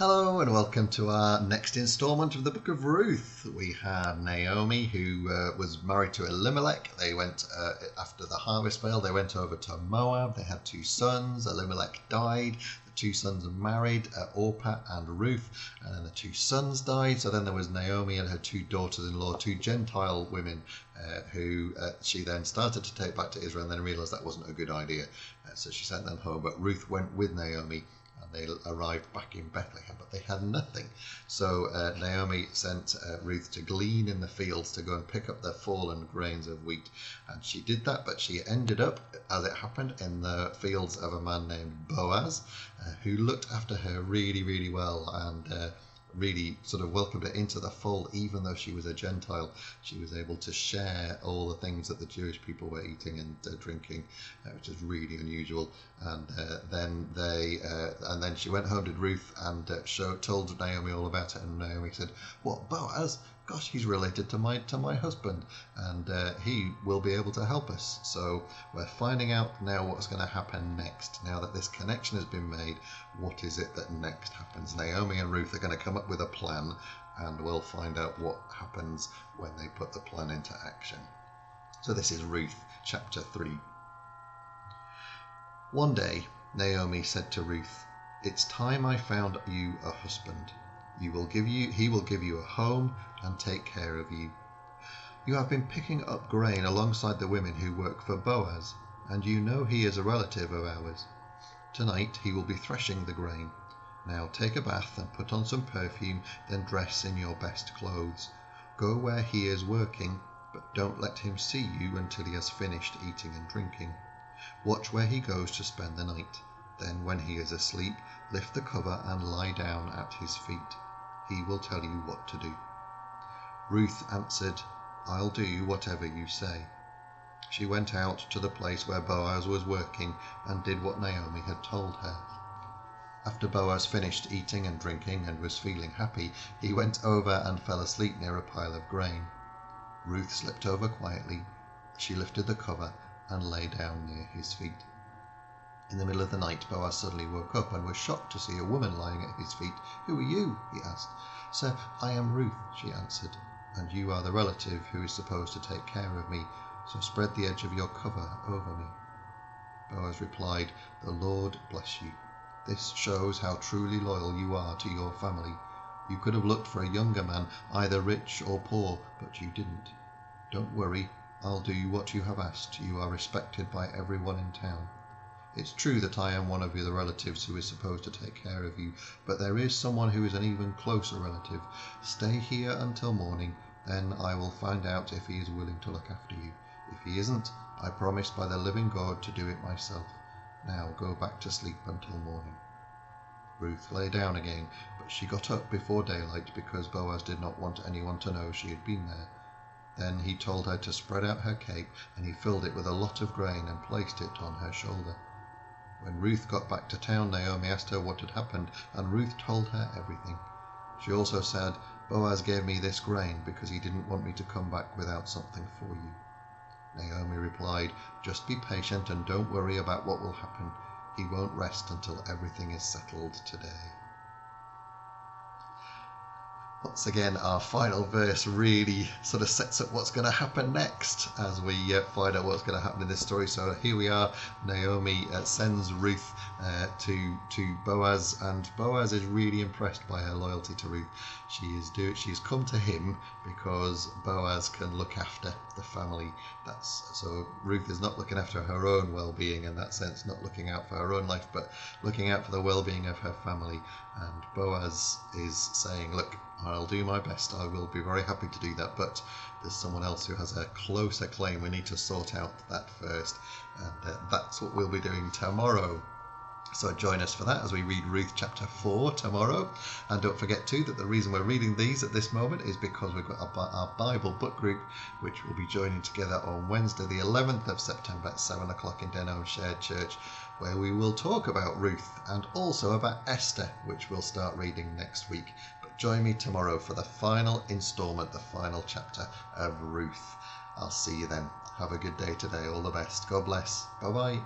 Hello and welcome to our next instalment of the book of Ruth. We had Naomi, who was married to Elimelech. They went, after the harvest failed, they went over to Moab. They had two sons. Elimelech died. The two sons married, Orpah and Ruth, and then the two sons died. So then there was Naomi and her two daughters-in-law, two Gentile women, who she then started to take back to Israel and then realized that wasn't a good idea. So she sent them home, but Ruth went with Naomi. They arrived back in Bethlehem, but they had nothing. So Naomi sent Ruth to glean in the fields, to go and pick up the fallen grains of wheat. And she did that, but she ended up, as it happened, in the fields of a man named Boaz, who looked after her really, really well and really sort of welcomed her into the fold. Even though she was a Gentile, she was able to share all the things that the Jewish people were eating and drinking, which is really unusual. And then she went home to Ruth and told Naomi all about it. And Naomi said, "What, Boaz? Gosh, he's related to my husband, and he will be able to help us." So we're finding out now what's going to happen next. Now that this connection has been made, what is it that next happens? Naomi and Ruth are going to come up with a plan, and we'll find out what happens when they put the plan into action. So this is Ruth chapter 3. One day Naomi said to Ruth, "It's time I found you a husband. He will give you a home and take care of you. You have been picking up grain alongside the women who work for Boaz, and you know he is a relative of ours. Tonight he will be threshing the grain. Now take a bath and put on some perfume, then dress in your best clothes. Go where he is working, but don't let him see you until he has finished eating and drinking. Watch where he goes to spend the night. Then when he is asleep, lift the cover and lie down at his feet. He will tell you what to do." Ruth answered, "I'll do whatever you say." She went out to the place where Boaz was working and did what Naomi had told her. After Boaz finished eating and drinking and was feeling happy, he went over and fell asleep near a pile of grain. Ruth slipped over quietly. She lifted the cover and lay down near his feet. In the middle of the night, Boaz suddenly woke up and was shocked to see a woman lying at his feet. "Who are you?" he asked. "Sir, I am Ruth," she answered, "and you are the relative who is supposed to take care of me, so spread the edge of your cover over me." Boaz replied, "The Lord bless you. This shows how truly loyal you are to your family. You could have looked for a younger man, either rich or poor, but you didn't. Don't worry, I'll do what you have asked. You are respected by everyone in town. It's true that I am one of the relatives who is supposed to take care of you, but there is someone who is an even closer relative. Stay here until morning, then I will find out if he is willing to look after you. If he isn't, I promise by the living God to do it myself. Now go back to sleep until morning." Ruth lay down again, but she got up before daylight because Boaz did not want anyone to know she had been there. Then he told her to spread out her cape, and he filled it with a lot of grain and placed it on her shoulder. When Ruth got back to town, Naomi asked her what had happened, and Ruth told her everything. She also said, "Boaz gave me this grain because he didn't want me to come back without something for you." Naomi replied, "Just be patient and don't worry about what will happen. He won't rest until everything is settled today." Once again, our final verse really sort of sets up what's going to happen next as we find out what's going to happen in this story. So here we are. Naomi sends Ruth to Boaz, and Boaz is really impressed by her loyalty to Ruth. She's come to him because Boaz can look after the family. So Ruth is not looking after her own well-being in that sense, not looking out for her own life, but looking out for the well-being of her family. And Boaz is saying, "Look, I'll do my best. I will be very happy to do that, but there's someone else who has a closer claim. We need to sort out that first." And that's what we'll be doing tomorrow. So join us for that as we read Ruth chapter 4 tomorrow. And don't forget too that the reason we're reading these at this moment is because we've got our Bible book group, which will be joining together on Wednesday the 11th of September at 7 o'clock in Denholm Shared Church, where we will talk about Ruth and also about Esther, which we'll start reading next week. But join me tomorrow for the final instalment, the final chapter of Ruth. I'll see you then. Have a good day today. All the best. God bless. Bye-bye.